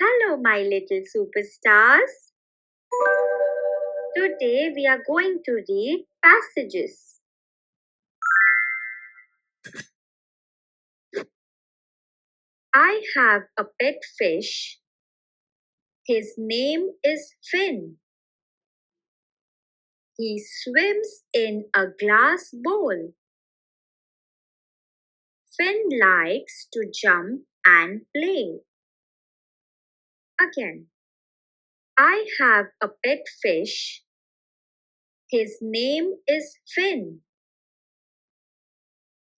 Hello, my little superstars. Today we are going to read passages. I have a pet fish. His name is Finn. He swims in a glass bowl. Finn likes to jump and play. Again, I have a pet fish. His name is Finn.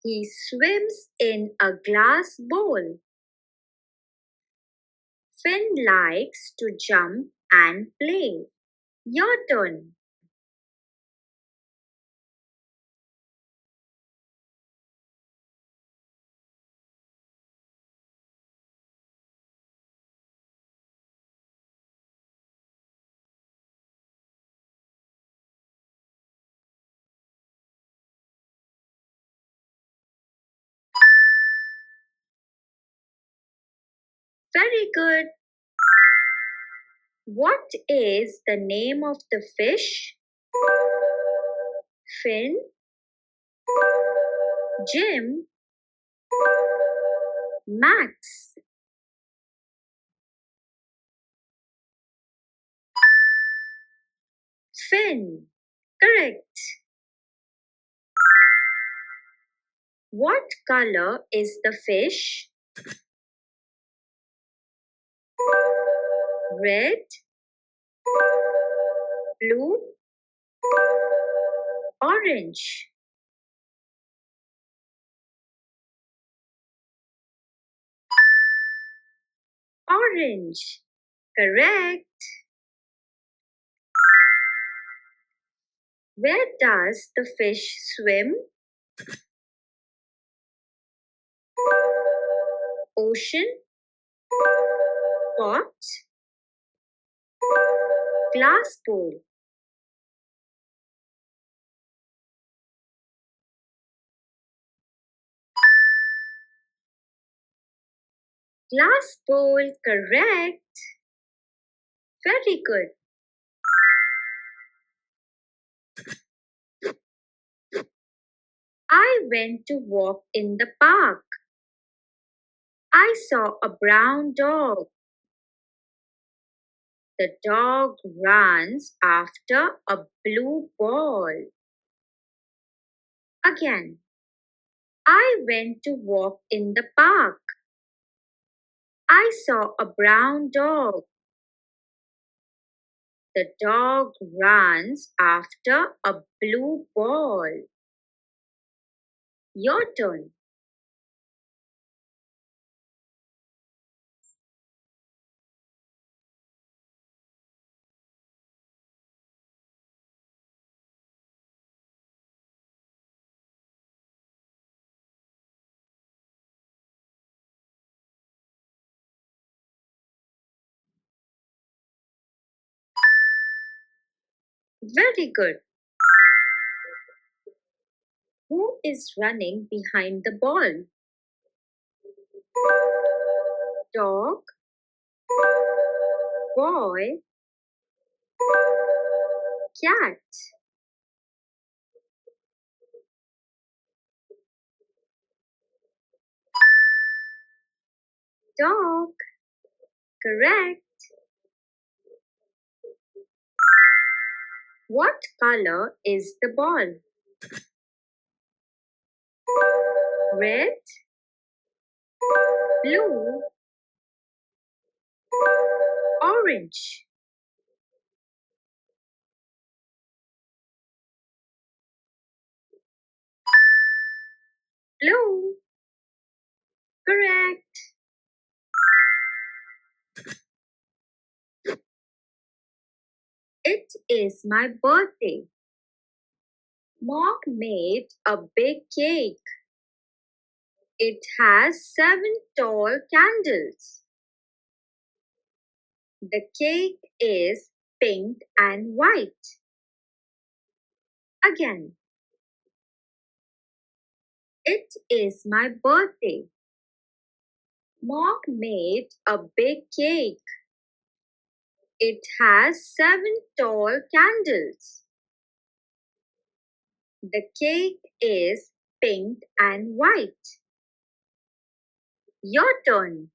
He swims in a glass bowl. Finn likes to jump and play. Your turn. Very good. What is the name of the fish? Finn, Jim, Max. Finn. Correct. What color is the fish? Red, blue, orange. Orange. Correct. Where does the fish swim? Ocean, pot, glass bowl. Glass bowl. Correct. Very good. I went to walk in the park. I saw a brown dog. The dog runs after a blue ball. Again, I went to walk in the park. I saw a brown dog. The dog runs after a blue ball. Your turn. Very good. Who is running behind the ball? Dog, boy, cat. Dog. Correct. What color is the ball? Red, blue, orange. Blue. Correct. It is my birthday. Mom made a big cake. It has 7 tall candles. The cake is pink and white. Again, it is my birthday. Mom made a big cake. It has 7 tall candles. The cake is pink and white. Your turn.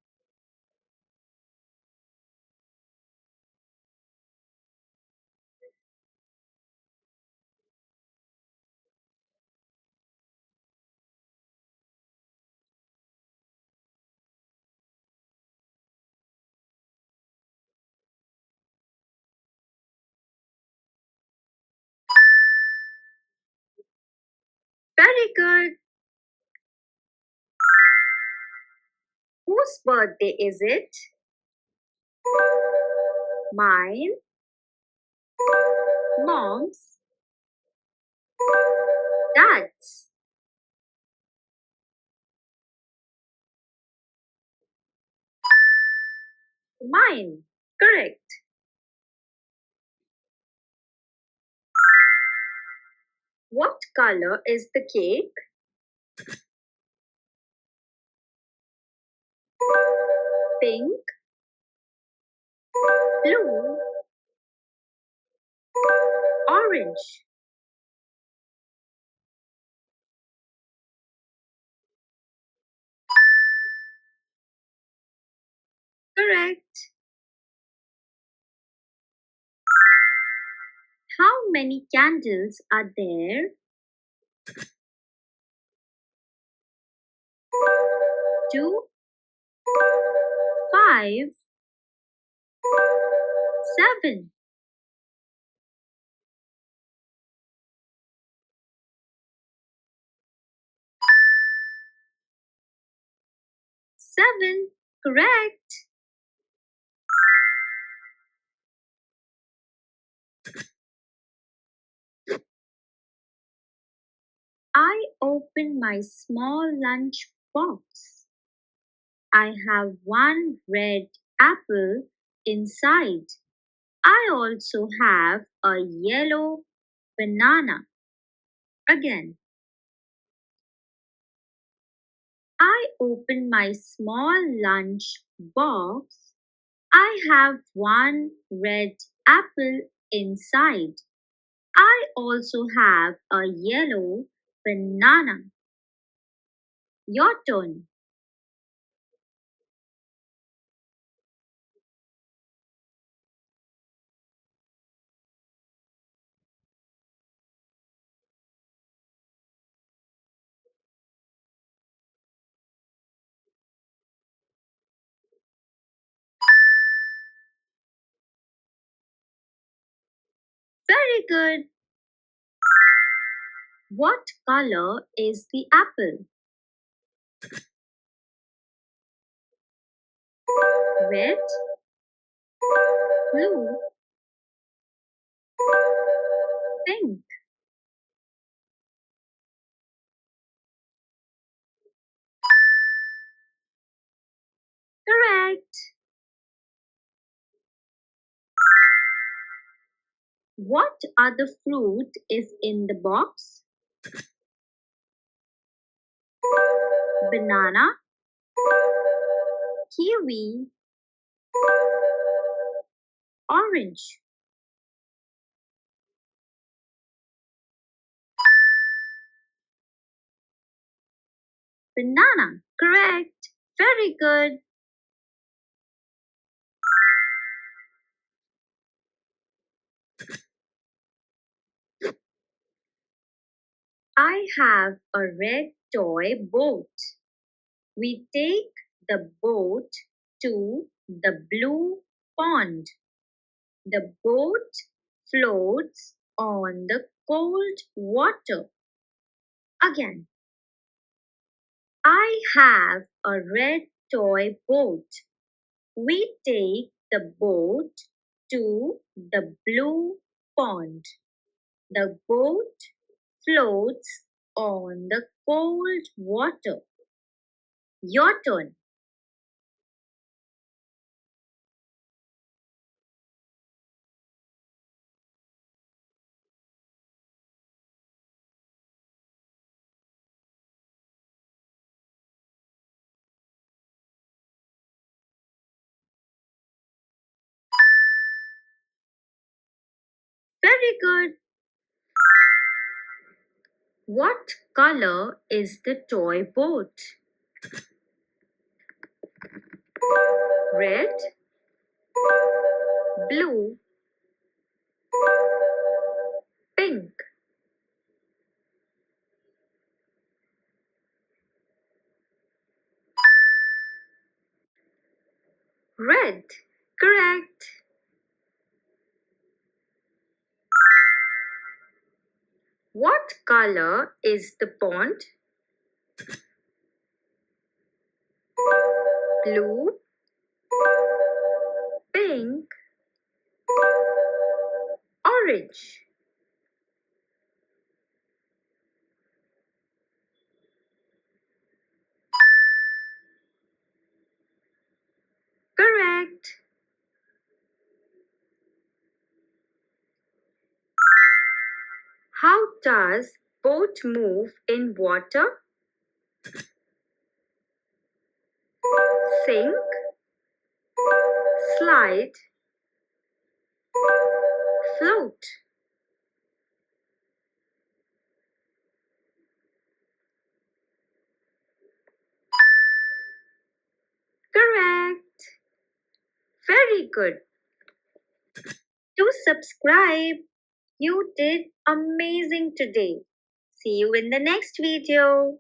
Very good. Whose birthday is it? Mine, Mom's, Dad's. Mine. Correct. What color is the cake? Pink, blue, orange. Correct. How many candles are there? 2, 5, 7. 7. Correct. I open my small lunch box. I have one red apple inside. I also have a yellow banana. Again, I open my small lunch box. I have one red apple inside. I also have a yellow banana. Your turn. Very good. What color is the apple? Red, blue, pink. Correct. What other fruit is in the box? Banana, kiwi, orange. Banana. Correct. Very good. I have a red toy boat. We take the boat to the blue pond. The boat floats on the cold water. Again, I have a red toy boat. We take the boat to the blue pond. The boat floats on the cold water. Your turn. Very good. What color is the toy boat? Red, blue, pink. Red. Correct. What color is the pond? Blue, pink, orange. Correct. How does boat move in water? Sink, slide, float. Correct. Very good. Do subscribe. You did amazing today. See you in the next video.